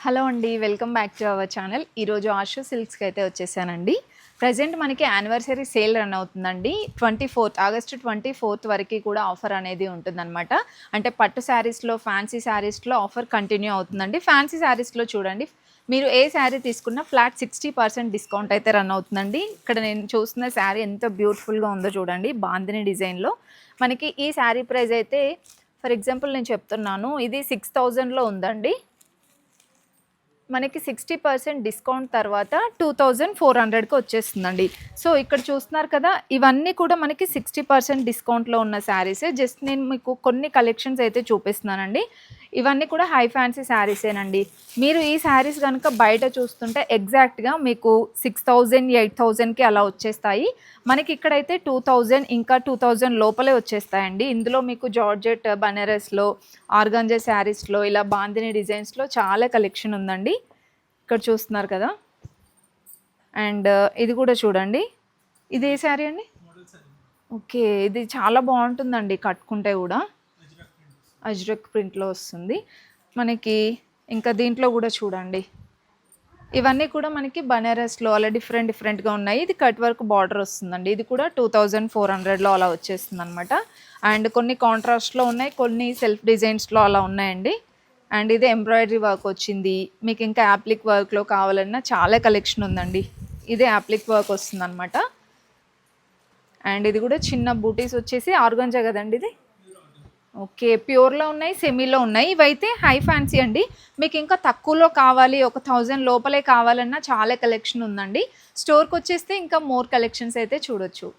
Hello అండి, welcome back to our channel. ఈరోజు ఆషు సిల్క్స్కి అయితే వచ్చేసానండి. ప్రజెంట్ మనకి యానివర్సరీ సేల్ రన్ అవుతుందండి. ఆగస్టు 24 వరకు కూడా ఆఫర్ అనేది ఉంటుందన్నమాట. అంటే పట్టు శారీస్లో, ఫ్యాన్సీ శారీస్లో ఆఫర్ కంటిన్యూ అవుతుందండి. ఫ్యాన్సీ శారీస్లో చూడండి, మీరు ఏ శారీ తీసుకున్నా ఫ్లాట్ 60% డిస్కౌంట్ అయితే రన్ అవుతుందండి. ఇక్కడ నేను చూస్తున్న శారీ ఎంత బ్యూటిఫుల్గా ఉందో చూడండి, బాందిని డిజైన్లో. మనకి ఈ శారీ ప్రైస్ అయితే ఫర్ ఎగ్జాంపుల్ నేను చెప్తున్నాను, ఇది 6000లో ఉందండి. మనకి 60% డిస్కౌంట్ తర్వాత 2400కి వచ్చేస్తుందండి. సో ఇక్కడ చూస్తున్నారు కదా, ఇవన్నీ కూడా మనకి 60% డిస్కౌంట్లో ఉన్న శారీసే. జస్ట్ నేను మీకు కొన్ని కలెక్షన్స్ అయితే చూపిస్తున్నానండి. ఇవన్నీ కూడా హై ఫ్యాన్సీ శారీసేనండి. మీరు ఈ శారీస్ కనుక బయట చూస్తుంటే ఎగ్జాక్ట్గా మీకు 6000, 8000కి అలా వచ్చేస్తాయి. మనకి ఇక్కడైతే 2000 ఇంకా 2000 లోపలే వచ్చేస్తాయండి. ఇందులో మీకు జార్జెట్, బనారస్లో, ఆర్గాంజా శారీస్లో, ఇలా బాందిని డిజైన్స్లో చాలా కలెక్షన్ ఉందండి. ఇక్కడ చూస్తున్నారు కదా. అండ్ ఇది కూడా చూడండి, ఇది ఏ శారీ అండి? ఓకే, ఇది చాలా బాగుంటుందండి కట్టుకుంటే కూడా. అజ్రక్ ప్రింట్లో వస్తుంది మనకి. ఇంకా దీంట్లో కూడా చూడండి, ఇవన్నీ కూడా మనకి బనారస్లో అలా డిఫరెంట్గా ఉన్నాయి. ఇది కట్ వర్క్ బార్డర్ వస్తుందండి. ఇది కూడా 2400లో అలా వచ్చేస్తుంది అనమాట. అండ్ కొన్ని కాంట్రాస్ట్లో ఉన్నాయి, కొన్ని సెల్ఫ్ డిజైన్స్లో అలా ఉన్నాయండి. అండ్ ఇది ఎంబ్రాయిడరీ వర్క్ వచ్చింది. మీకు ఇంకా యాప్లిక్ వర్క్లో కావాలన్నా చాలా కలెక్షన్ ఉందండి. ఇదే యాప్లిక్ వర్క్ వస్తుంది అనమాట. అండ్ ఇది కూడా చిన్న బూటీస్ వచ్చేసి ఆర్గంజా కదండి ఇది. ఓకే, ప్యూర్లో ఉన్నాయి, సెమీలో ఉన్నాయి. ఇవైతే హై ఫ్యాన్సీ అండి. మీకు ఇంకా తక్కువలో కావాలి, 1000 లోపలే కావాలన్నా చాలా కలెక్షన్ ఉందండి. స్టోర్కి వచ్చేస్తే ఇంకా మోర్ కలెక్షన్స్ అయితే చూడొచ్చు.